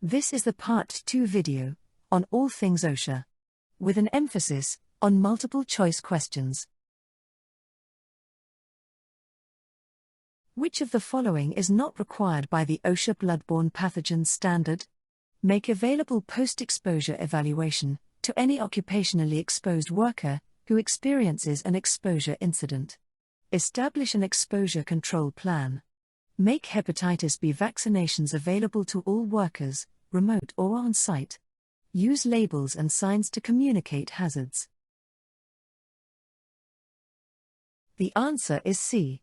This is the Part 2 video on all things OSHA, with an emphasis on multiple choice questions. Which of the following is not required by the OSHA Bloodborne Pathogens Standard? Make available post-exposure evaluation to any occupationally exposed worker who experiences an exposure incident. Establish an exposure control plan. Make hepatitis B vaccinations available to all workers, remote or on-site. Use labels and signs to communicate hazards. The answer is C.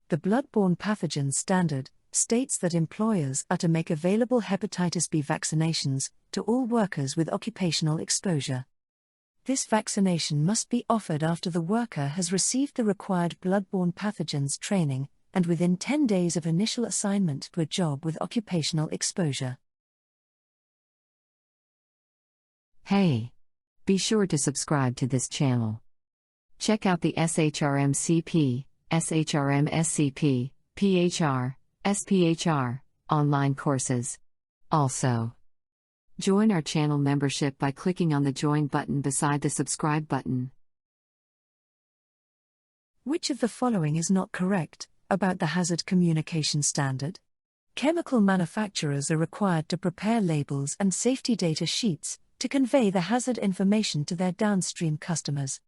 The Bloodborne Pathogens Standard states that employers are to make available hepatitis B vaccinations to all workers with occupational exposure. This vaccination must be offered after the worker has received the required bloodborne pathogens training and within 10 days of initial assignment to a job with occupational exposure. Hey! Be sure to subscribe to this channel. Check out the SHRM-CP, SHRM-SCP, PHR, SPHR, online courses. Also, join our channel membership by clicking on the Join button beside the Subscribe button. Which of the following is not correct about the Hazard Communication Standard? Chemical manufacturers are required to prepare labels and safety data sheets to convey the hazard information to their downstream customers.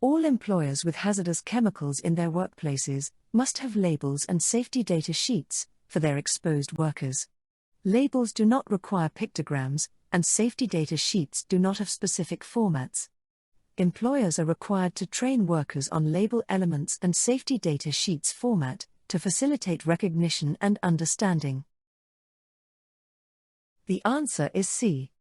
All employers with hazardous chemicals in their workplaces must have labels and safety data sheets for their exposed workers. Labels do not require pictograms, and safety data sheets do not have specific formats. Employers are required to train workers on label elements and safety data sheets format to facilitate recognition and understanding. The answer is C.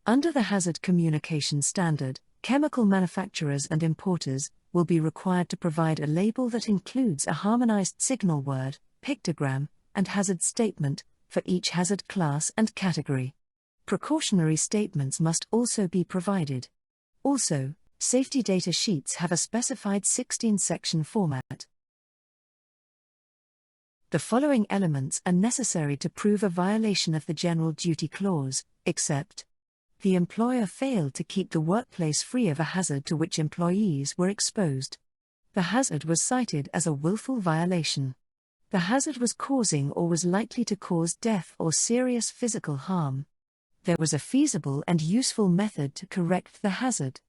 Under the Hazard Communication Standard, chemical manufacturers and importers will be required to provide a label that includes a harmonized signal word, pictogram, and hazard statement for each hazard class and category. Precautionary statements must also be provided. Also, safety data sheets have a specified 16-section format. The following elements are necessary to prove a violation of the General Duty Clause, except the employer failed to keep the workplace free of a hazard to which employees were exposed. The hazard was cited as a willful violation. The hazard was causing or was likely to cause death or serious physical harm. There was a feasible and useful method to correct the hazard.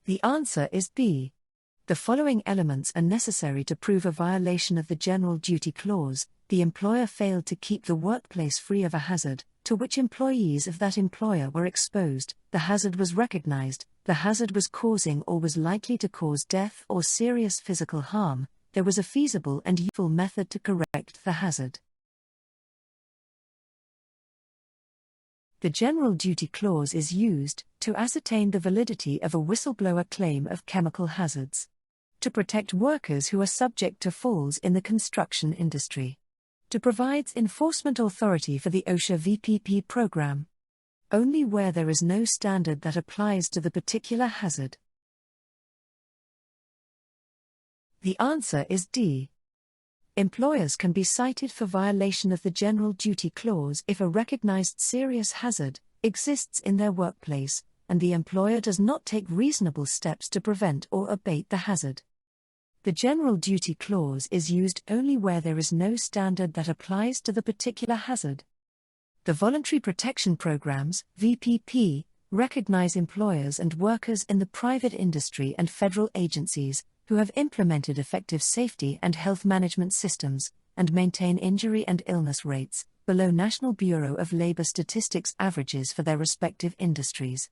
The answer is B. The following elements are necessary to prove a violation of the General Duty Clause. The employer failed to keep the workplace free of a hazard to which employees of that employer were exposed. The hazard was recognized. The hazard was causing or was likely to cause death or serious physical harm. There was a feasible and useful method to correct the hazard. The General Duty Clause is used to ascertain the validity of a whistleblower claim of chemical hazards, to protect workers who are subject to falls in the construction industry, to provide enforcement authority for the OSHA VPP program, only where there is no standard that applies to the particular hazard. The answer is D. Employers can be cited for violation of the General Duty Clause if a recognized serious hazard exists in their workplace, and the employer does not take reasonable steps to prevent or abate the hazard. The General Duty Clause is used only where there is no standard that applies to the particular hazard. The Voluntary Protection Programs, VPP, recognize employers and workers in the private industry and federal agencies who have implemented effective safety and health management systems, and maintain injury and illness rates below National Bureau of Labor Statistics averages for their respective industries.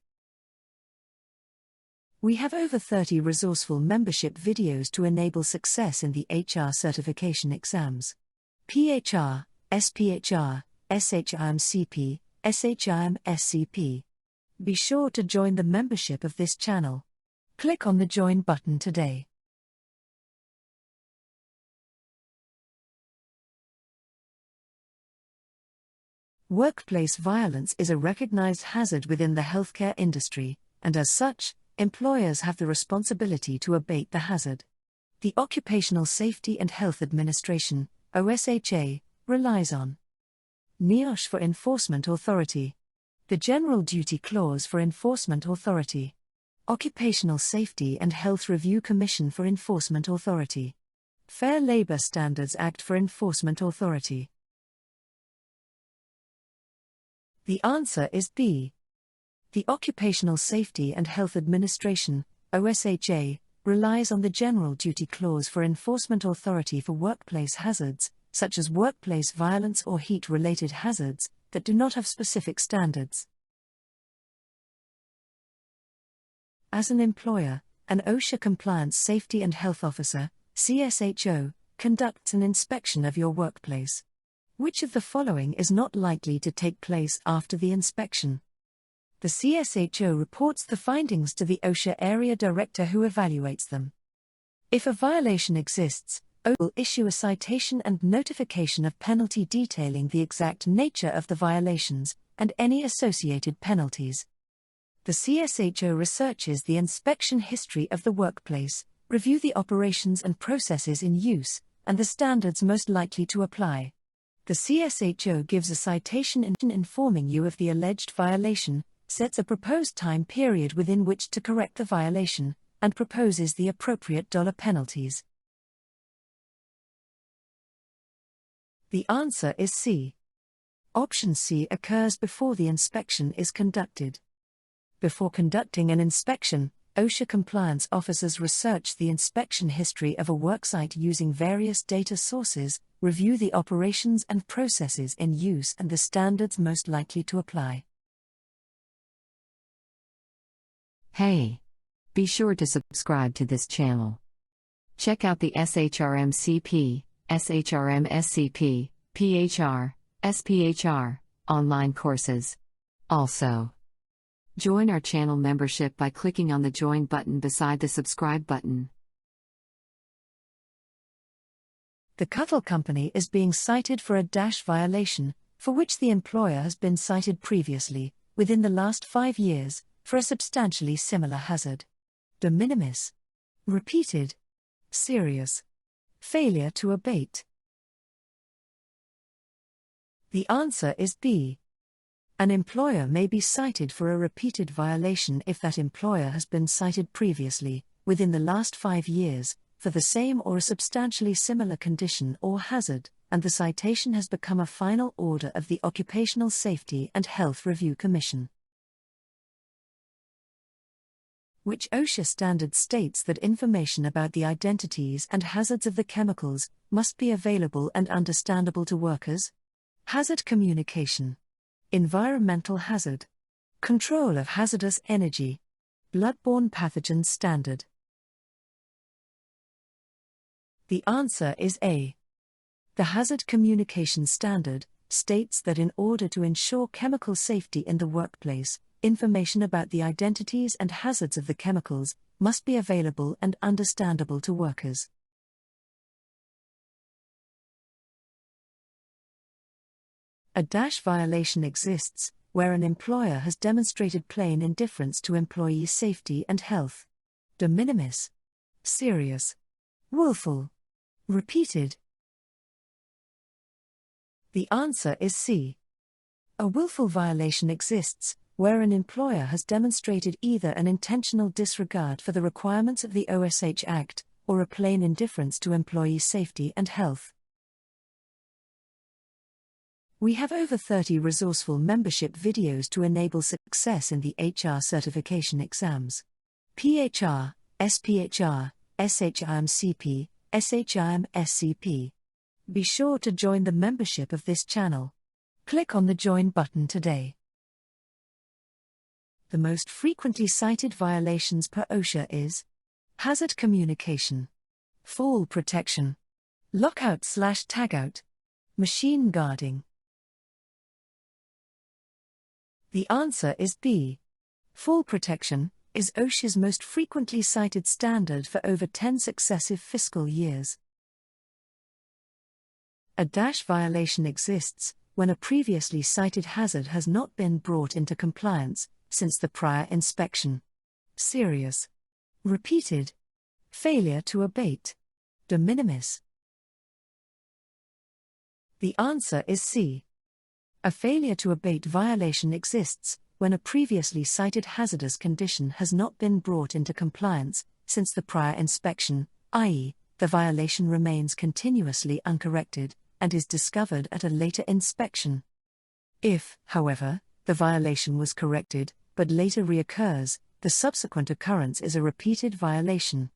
We have over 30 resourceful membership videos to enable success in the HR certification exams. PHR, SPHR, SHRM-CP, SHRM-SCP. Be sure to join the membership of this channel. Click on the Join button today. Workplace violence is a recognized hazard within the healthcare industry, and as such, employers have the responsibility to abate the hazard. The Occupational Safety and Health Administration, OSHA, relies on NEOSH for Enforcement Authority, the General Duty Clause for Enforcement Authority, Occupational Safety and Health Review Commission for Enforcement Authority, Fair Labor Standards Act for Enforcement Authority. The answer is B. The Occupational Safety and Health Administration, OSHA, relies on the General Duty Clause for Enforcement Authority for workplace hazards, such as workplace violence or heat-related hazards, that do not have specific standards. As an employer, an OSHA Compliance Safety and Health Officer, CSHO, conducts an inspection of your workplace. Which of the following is not likely to take place after the inspection? The CSHO reports the findings to the OSHA Area Director who evaluates them. If a violation exists, OSHA will issue a citation and notification of penalty detailing the exact nature of the violations, and any associated penalties. The CSHO researches the inspection history of the workplace, review the operations and processes in use, and the standards most likely to apply. The CSHO gives a citation informing you of the alleged violation, sets a proposed time period within which to correct the violation, and proposes the appropriate dollar penalties. The answer is C. Option C occurs before the inspection is conducted. Before conducting an inspection, OSHA compliance officers research the inspection history of a worksite using various data sources, review the operations and processes in use and the standards most likely to apply. Hey! Be sure to subscribe to this channel. Check out the SHRM-CP, SHRM-SCP, PHR, SPHR, online courses. Also, join our channel membership by clicking on the Join button beside the Subscribe button. The Cuttle Company is being cited for a dash violation, for which the employer has been cited previously, within the last 5 years, for a substantially similar hazard. De minimis. Repeated. Serious. Failure to abate. The answer is B. An employer may be cited for a repeated violation if that employer has been cited previously, within the last 5 years, for the same or a substantially similar condition or hazard, and the citation has become a final order of the Occupational Safety and Health Review Commission. Which OSHA standard states that information about the identities and hazards of the chemicals must be available and understandable to workers? Hazard communication. Environmental hazard. Control of hazardous energy. Bloodborne pathogens standard. The answer is A. The Hazard Communication Standard states that in order to ensure chemical safety in the workplace, information about the identities and hazards of the chemicals must be available and understandable to workers. A dash violation exists where an employer has demonstrated plain indifference to employee safety and health. De minimis. Serious. Willful. Repeated. The answer is C. A willful violation exists where an employer has demonstrated either an intentional disregard for the requirements of the OSH Act, or a plain indifference to employee safety and health. We have over 30 resourceful membership videos to enable success in the HR certification exams. PHR, SPHR, SHRM-CP, SHRM-SCP. Be sure to join the membership of this channel. Click on the Join button today. The most frequently cited violations per OSHA is hazard communication, fall protection, lockout/tagout, machine guarding. The answer is B. Fall protection is OSHA's most frequently cited standard for over 10 successive fiscal years. A dash violation exists when a previously cited hazard has not been brought into compliance since the prior inspection. Serious. Repeated. Failure to abate. De minimis. The answer is C. A failure to abate violation exists when a previously cited hazardous condition has not been brought into compliance since the prior inspection, i.e., the violation remains continuously uncorrected and is discovered at a later inspection. If, however, the violation was corrected but later reoccurs, the subsequent occurrence is a repeated violation.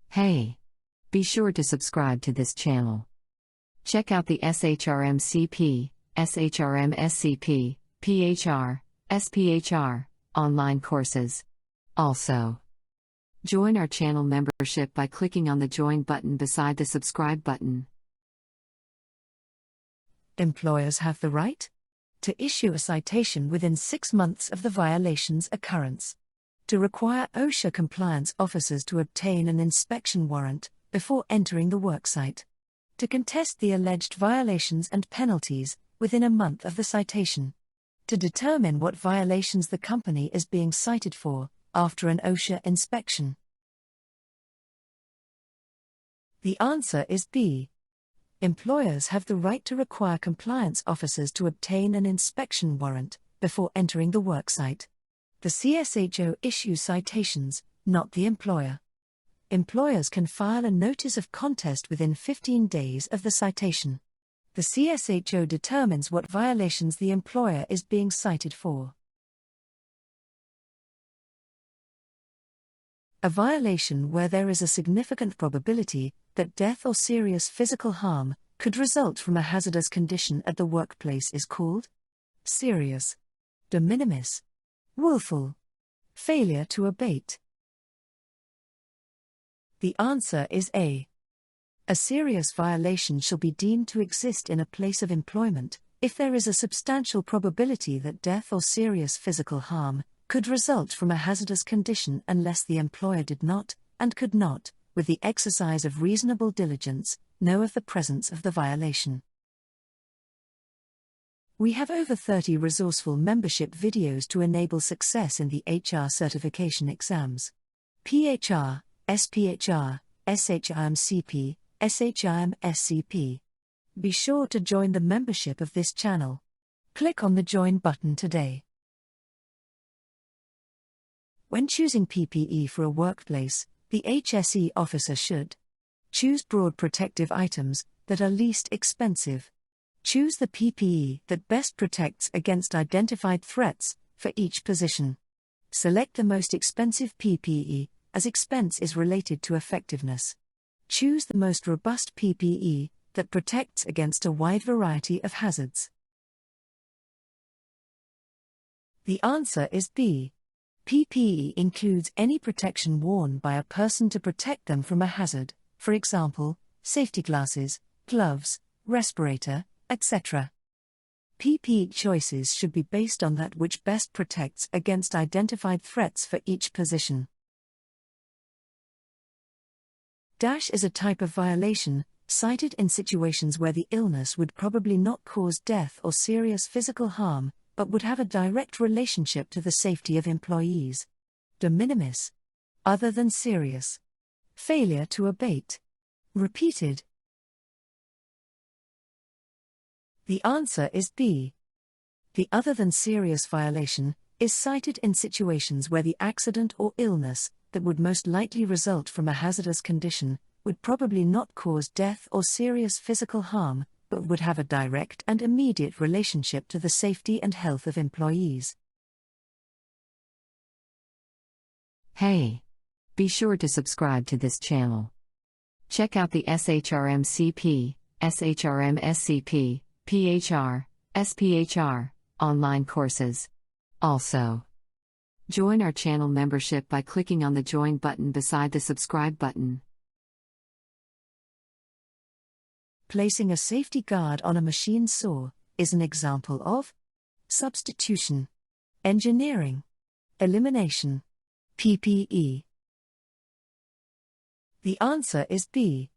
Hey! Be sure to subscribe to this channel. Check out the SHRM-CP, SHRM-SCP, PHR, SPHR online courses. Also, join our channel membership by clicking on the Join button beside the Subscribe button. Employers have the right to issue a citation within 6 months of the violation's occurrence, to require OSHA compliance officers to obtain an inspection warrant before entering the worksite, to contest the alleged violations and penalties within a month of the citation, to determine what violations the company is being cited for after an OSHA inspection. The answer is B. Employers have the right to require compliance officers to obtain an inspection warrant before entering the worksite. The CSHO issues citations, not the employer. Employers can file a notice of contest within 15 days of the citation. The CSHO determines what violations the employer is being cited for. A violation where there is a significant probability that death or serious physical harm could result from a hazardous condition at the workplace is called serious, de minimis, willful, failure to abate. The answer is A. A serious violation shall be deemed to exist in a place of employment if there is a substantial probability that death or serious physical harm could result from a hazardous condition unless the employer did not, and could not, with the exercise of reasonable diligence, know of the presence of the violation. We have over 30 resourceful membership videos to enable success in the HR certification exams. PHR, SPHR, SHRM-CP, SHRM-SCP. Be sure to join the membership of this channel. Click on the Join button today. When choosing PPE for a workplace, the HSE officer should choose broad protective items that are least expensive. Choose the PPE that best protects against identified threats for each position. Select the most expensive PPE, as expense is related to effectiveness. Choose the most robust PPE that protects against a wide variety of hazards. The answer is B. PPE includes any protection worn by a person to protect them from a hazard, for example, safety glasses, gloves, respirator, etc. PPE choices should be based on that which best protects against identified threats for each position. Dash is a type of violation, cited in situations where the illness would probably not cause death or serious physical harm, but would have a direct relationship to the safety of employees. De minimis. Other than serious. Failure to abate. Repeated. The answer is B. The other than serious violation is cited in situations where the accident or illness that would most likely result from a hazardous condition would probably not cause death or serious physical harm, but would have a direct and immediate relationship to the safety and health of employees. Hey! Be sure to subscribe to this channel. Check out the SHRM-CP, SHRM-SCP, PHR, SPHR online courses. Also, join our channel membership by clicking on the Join button beside the Subscribe button. Placing a safety guard on a machine saw is an example of substitution, engineering, elimination, PPE. The answer is B.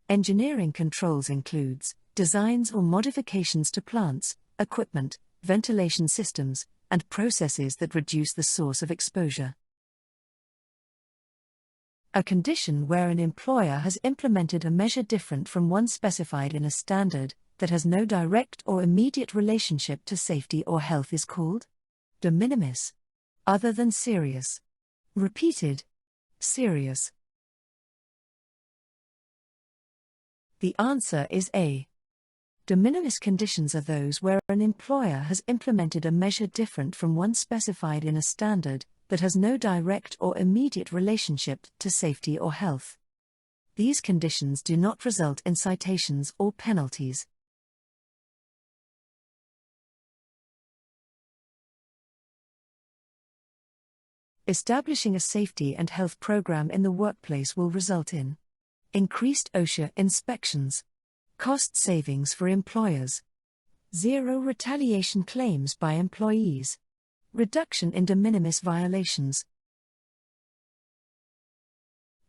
Engineering controls includes designs or modifications to plants, equipment, ventilation systems, and processes that reduce the source of exposure. A condition where an employer has implemented a measure different from one specified in a standard that has no direct or immediate relationship to safety or health is called de minimis. Other than serious. Repeated. Serious. The answer is A. De minimis conditions are those where an employer has implemented a measure different from one specified in a standard that has no direct or immediate relationship to safety or health. These conditions do not result in citations or penalties. Establishing a safety and health program in the workplace will result in increased OSHA inspections, cost savings for employers, zero retaliation claims by employees, reduction in de minimis violations.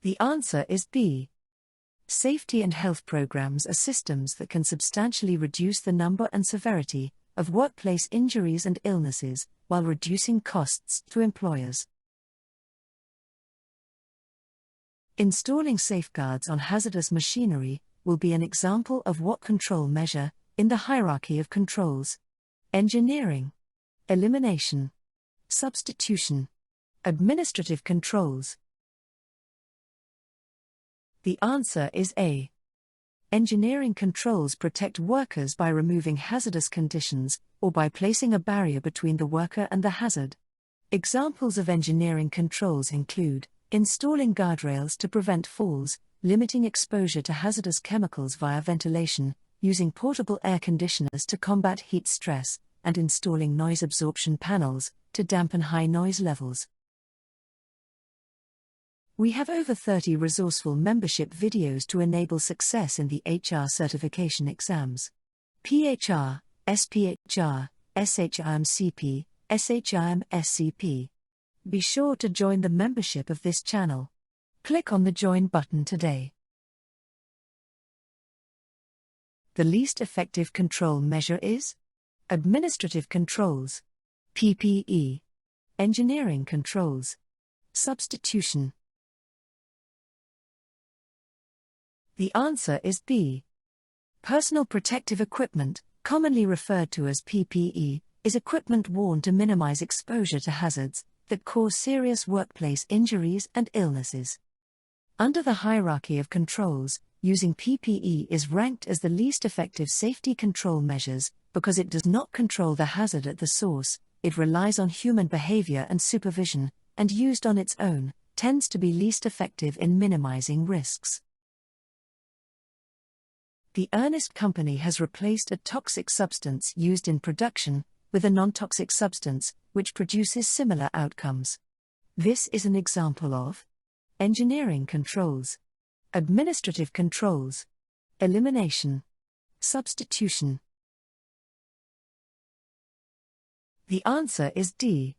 The answer is B. Safety and health programs are systems that can substantially reduce the number and severity of workplace injuries and illnesses while reducing costs to employers. Installing safeguards on hazardous machinery will be an example of what control measure in the hierarchy of controls? Engineering, elimination, substitution, administrative controls. The answer is A. Engineering controls protect workers by removing hazardous conditions or by placing a barrier between the worker and the hazard. Examples of engineering controls include installing guardrails to prevent falls, limiting exposure to hazardous chemicals via ventilation, using portable air conditioners to combat heat stress, and installing noise absorption panels to dampen high noise levels. We have over 30 resourceful membership videos to enable success in the HR certification exams. PHR, SPHR, SHRM-CP, SHRM-SCP. Be sure to join the membership of this channel. Click on the Join button today. The least effective control measure is administrative controls, PPE, engineering controls, substitution. The answer is B. Personal protective equipment, commonly referred to as PPE, is equipment worn to minimize exposure to hazards that cause serious workplace injuries and illnesses. Under the hierarchy of controls, using PPE is ranked as the least effective safety control measures because it does not control the hazard at the source, it relies on human behavior and supervision, and used on its own, tends to be least effective in minimizing risks. The Ernest Company has replaced a toxic substance used in production with a non-toxic substance, which produces similar outcomes. This is an example of engineering controls, administrative controls, elimination, substitution. The answer is D.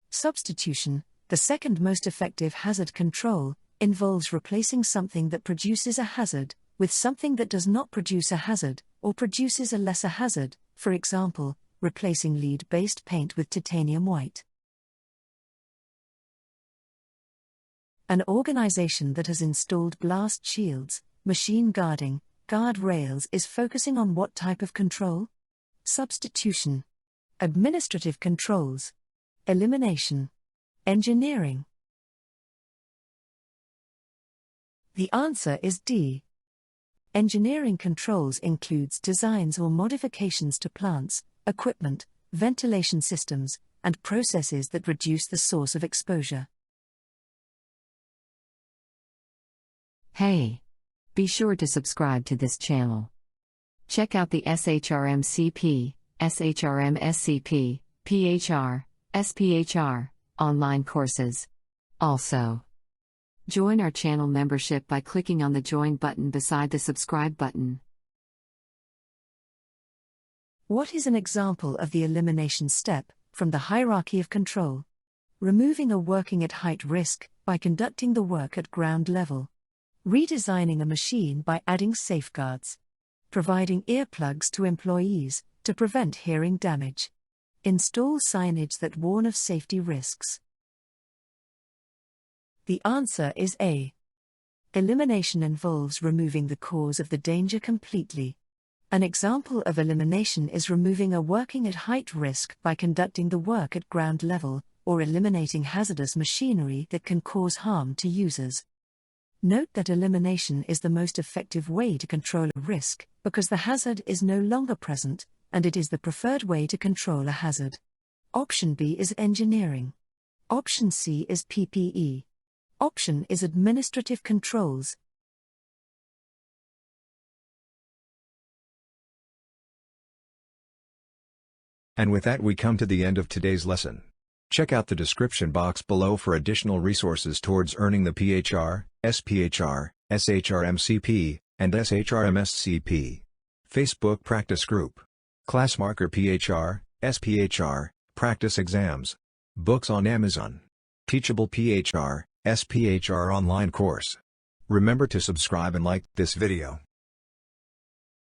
Substitution, the second most effective hazard control, involves replacing something that produces a hazard with something that does not produce a hazard, or produces a lesser hazard, for example, replacing lead-based paint with titanium white. An organization that has installed blast shields, machine guarding, guard rails is focusing on what type of control? Substitution, administrative controls, elimination, engineering. The answer is D. Engineering controls includes designs or modifications to plants, equipment, ventilation systems, and processes that reduce the source of exposure. Hey! Be sure to subscribe to this channel. Check out the SHRM-CP, SHRM-SCP, PHR, SPHR, online courses. Also, join our channel membership by clicking on the Join button beside the Subscribe button. What is an example of the elimination step from the hierarchy of control? Removing a working at height risk by conducting the work at ground level. Redesigning a machine by adding safeguards. Providing earplugs to employees to prevent hearing damage. Install signage that warn of safety risks. The answer is A. Elimination involves removing the cause of the danger completely. An example of elimination is removing a working at height risk by conducting the work at ground level, or eliminating hazardous machinery that can cause harm to users. Note that elimination is the most effective way to control a risk, because the hazard is no longer present, and it is the preferred way to control a hazard. Option B is engineering. Option C is PPE. Option is administrative controls. And with that we come to the end of today's lesson. Check out the description box below for additional resources towards earning the PHR, SPHR, SHRM-CP, and SHRM-SCP. Facebook Practice Group. Class Marker PHR, SPHR, Practice Exams. Books on Amazon. Teachable PHR, SPHR online course. Remember to subscribe and like this video.